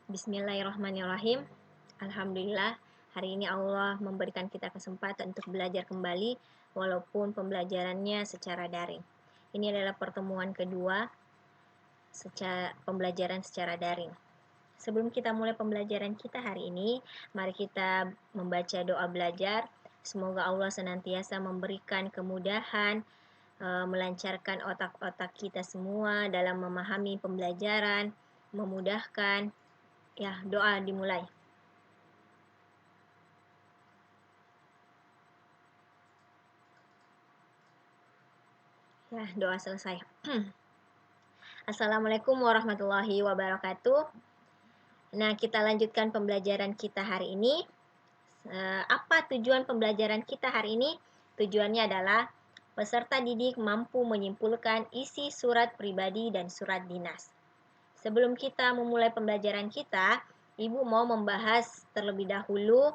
Bismillahirrahmanirrahim. Alhamdulillah, hari ini Allah memberikan kita kesempatan untuk belajar kembali walaupun pembelajarannya secara daring. Ini adalah pertemuan kedua pembelajaran secara daring. Sebelum kita mulai pembelajaran kita hari ini, mari kita membaca doa belajar. Semoga Allah senantiasa memberikan kemudahan, melancarkan otak-otak kita semua dalam memahami pembelajaran, memudahkan. Ya, doa dimulai. Ya, doa selesai. Assalamualaikum warahmatullahi wabarakatuh. Nah, kita lanjutkan pembelajaran kita hari ini. Apa tujuan pembelajaran kita hari ini? Tujuannya adalah peserta didik mampu menyimpulkan isi surat pribadi dan surat dinas. Sebelum kita memulai pembelajaran kita, Ibu mau membahas terlebih dahulu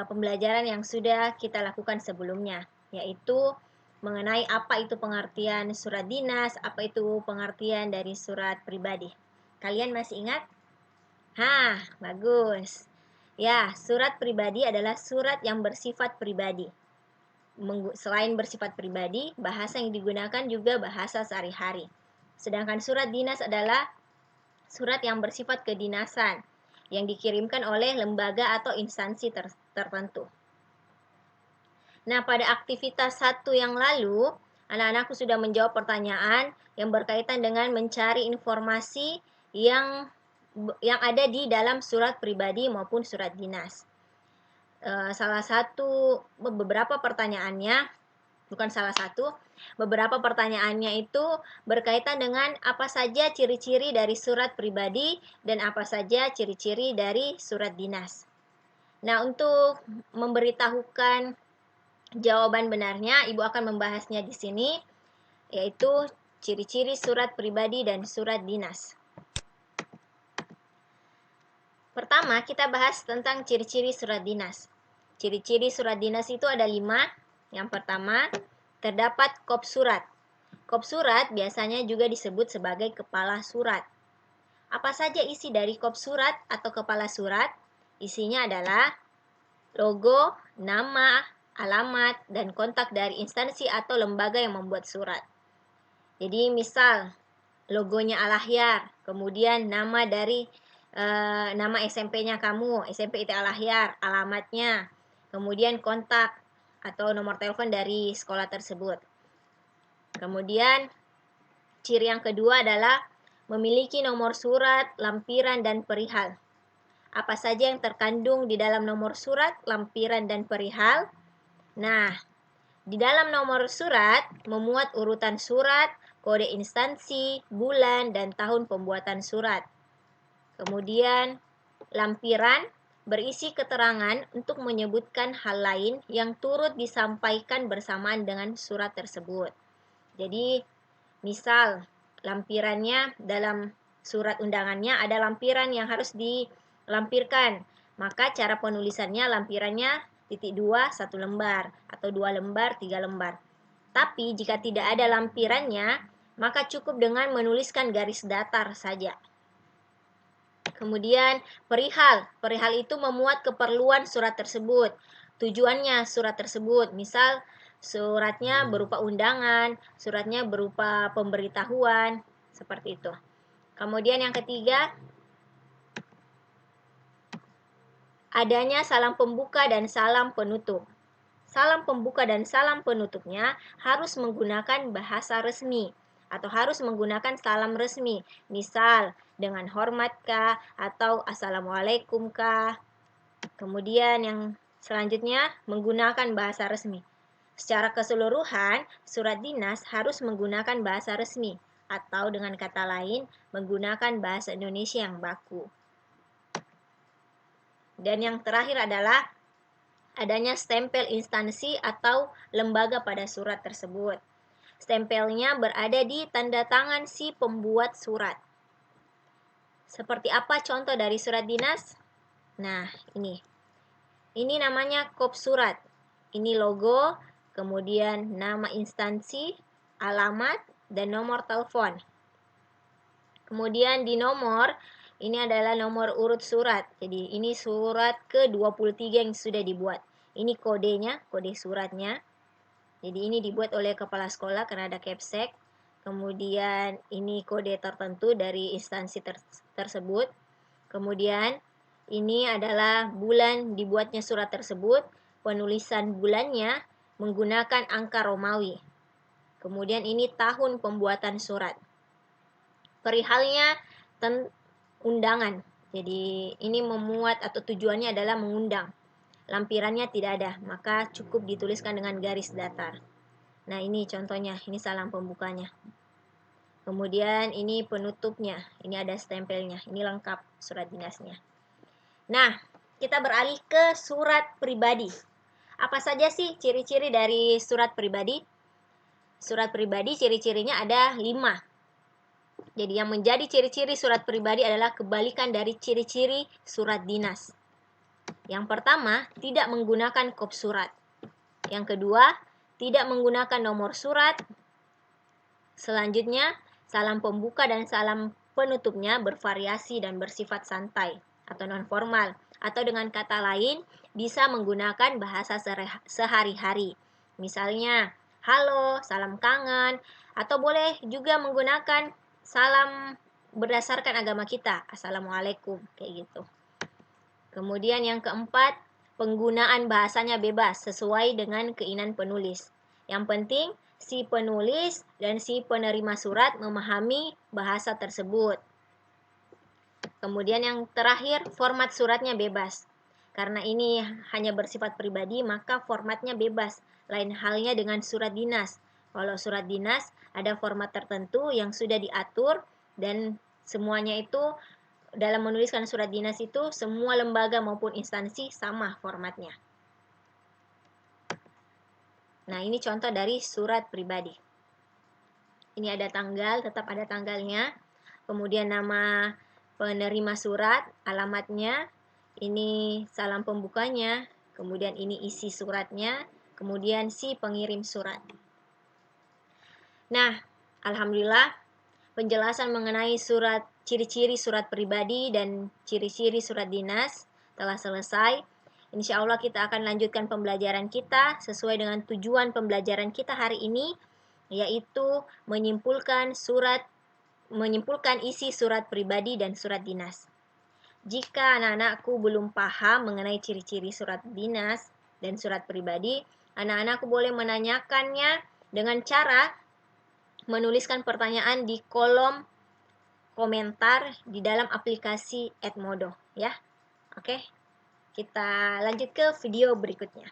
pembelajaran yang sudah kita lakukan sebelumnya, yaitu mengenai apa itu pengertian surat dinas, apa itu pengertian dari surat pribadi. Kalian masih ingat? Bagus. Ya, surat pribadi adalah surat yang bersifat pribadi. Selain bersifat pribadi, bahasa yang digunakan juga bahasa sehari-hari. Sedangkan surat dinas adalah surat yang bersifat kedinasan, yang dikirimkan oleh lembaga atau instansi tertentu. Nah, pada aktivitas 1 yang lalu, anak-anakku sudah menjawab pertanyaan yang berkaitan dengan mencari informasi yang ada di dalam surat pribadi maupun surat dinas. Beberapa pertanyaannya itu berkaitan dengan apa saja ciri-ciri dari surat pribadi dan apa saja ciri-ciri dari surat dinas. Nah, untuk memberitahukan jawaban benarnya, Ibu akan membahasnya di sini, yaitu ciri-ciri surat pribadi dan surat dinas. Pertama, kita bahas tentang ciri-ciri surat dinas. Ciri-ciri surat dinas itu ada 5. Yang pertama, terdapat kop surat. Kop surat biasanya juga disebut sebagai kepala surat. Apa saja isi dari kop surat atau kepala surat? Isinya adalah logo, nama, alamat, dan kontak dari instansi atau lembaga yang membuat surat. Jadi misal, logonya Al-Akhyar, kemudian nama dari nama SMP-nya kamu, SMP IT Al-Akhyar, alamatnya, kemudian kontak atau nomor telepon dari sekolah tersebut. Kemudian, ciri yang kedua adalah memiliki nomor surat, lampiran, dan perihal. Apa saja yang terkandung di dalam nomor surat, lampiran, dan perihal? Nah, di dalam nomor surat memuat urutan surat, kode instansi, bulan, dan tahun pembuatan surat. Kemudian, lampiran berisi keterangan untuk menyebutkan hal lain yang turut disampaikan bersamaan dengan surat tersebut. Jadi, misal lampirannya dalam surat undangannya ada lampiran yang harus dilampirkan, maka cara penulisannya lampirannya .2 1 lembar atau 2 lembar 3 lembar. Tapi jika tidak ada lampirannya, maka cukup dengan menuliskan garis datar saja. Kemudian perihal. Perihal itu memuat keperluan surat tersebut. Tujuannya surat tersebut. Misal suratnya berupa undangan, suratnya berupa pemberitahuan, seperti itu. Kemudian yang ketiga, adanya salam pembuka dan salam penutup. Salam pembuka dan salam penutupnya harus menggunakan bahasa resmi atau harus menggunakan salam resmi. Misal, dengan hormat kah atau assalamualaikum kah. Kemudian yang selanjutnya menggunakan bahasa resmi. Secara keseluruhan, surat dinas harus menggunakan bahasa resmi atau dengan kata lain menggunakan bahasa Indonesia yang baku. Dan yang terakhir adalah adanya stempel instansi atau lembaga pada surat tersebut. Stempelnya berada di tanda tangan si pembuat surat. Seperti apa contoh dari surat dinas? Nah, ini. Ini namanya kop surat. Ini logo, kemudian nama instansi, alamat, dan nomor telepon. Kemudian di nomor Ini adalah nomor urut surat. Jadi ini surat ke-23 yang sudah dibuat. Ini kodenya, kode suratnya. Jadi ini dibuat oleh kepala sekolah karena ada Kepsek. Kemudian ini kode tertentu dari instansi tersebut. Kemudian ini adalah bulan dibuatnya surat tersebut. Penulisan bulannya menggunakan angka Romawi. Kemudian ini tahun pembuatan surat. Perihalnya undangan. Jadi ini memuat atau tujuannya adalah mengundang. Lampirannya tidak ada, maka cukup dituliskan dengan garis datar. Nah, ini contohnya, ini salam pembukanya. Kemudian ini penutupnya, ini ada stempelnya, ini lengkap surat dinasnya. Nah, kita beralih ke surat pribadi. Apa saja sih ciri-ciri dari surat pribadi? Surat pribadi ciri-cirinya ada 5. Jadi yang menjadi ciri-ciri surat pribadi adalah kebalikan dari ciri-ciri surat dinas. Yang pertama, tidak menggunakan kop surat. Yang kedua, tidak menggunakan nomor surat. Selanjutnya, salam pembuka dan salam penutupnya bervariasi dan bersifat santai atau non-formal. Atau dengan kata lain, bisa menggunakan bahasa sehari-hari. Misalnya, halo, salam kangen, atau boleh juga menggunakan salam berdasarkan agama kita, assalamualaikum, kayak gitu. Kemudian yang keempat, penggunaan bahasanya bebas sesuai dengan keinginan penulis. Yang penting, si penulis dan si penerima surat memahami bahasa tersebut. Kemudian yang terakhir, format suratnya bebas. Karena ini hanya bersifat pribadi, maka formatnya bebas. Lain halnya dengan surat dinas. Kalau surat dinas, ada format tertentu yang sudah diatur dan semuanya itu dalam menuliskan surat dinas itu semua lembaga maupun instansi sama formatnya. Nah, ini contoh dari surat pribadi. Ini ada tanggal, tetap ada tanggalnya. Kemudian nama penerima surat, alamatnya, ini salam pembukanya, kemudian ini isi suratnya, kemudian si pengirim surat. Nah, alhamdulillah penjelasan mengenai ciri-ciri surat pribadi dan ciri-ciri surat dinas telah selesai. Insya Allah kita akan lanjutkan pembelajaran kita sesuai dengan tujuan pembelajaran kita hari ini, yaitu menyimpulkan isi surat pribadi dan surat dinas. Jika anak-anakku belum paham mengenai ciri-ciri surat dinas dan surat pribadi, anak-anakku boleh menanyakannya dengan cara menuliskan pertanyaan di kolom komentar di dalam aplikasi Edmodo ya. Oke. Kita lanjut ke video berikutnya.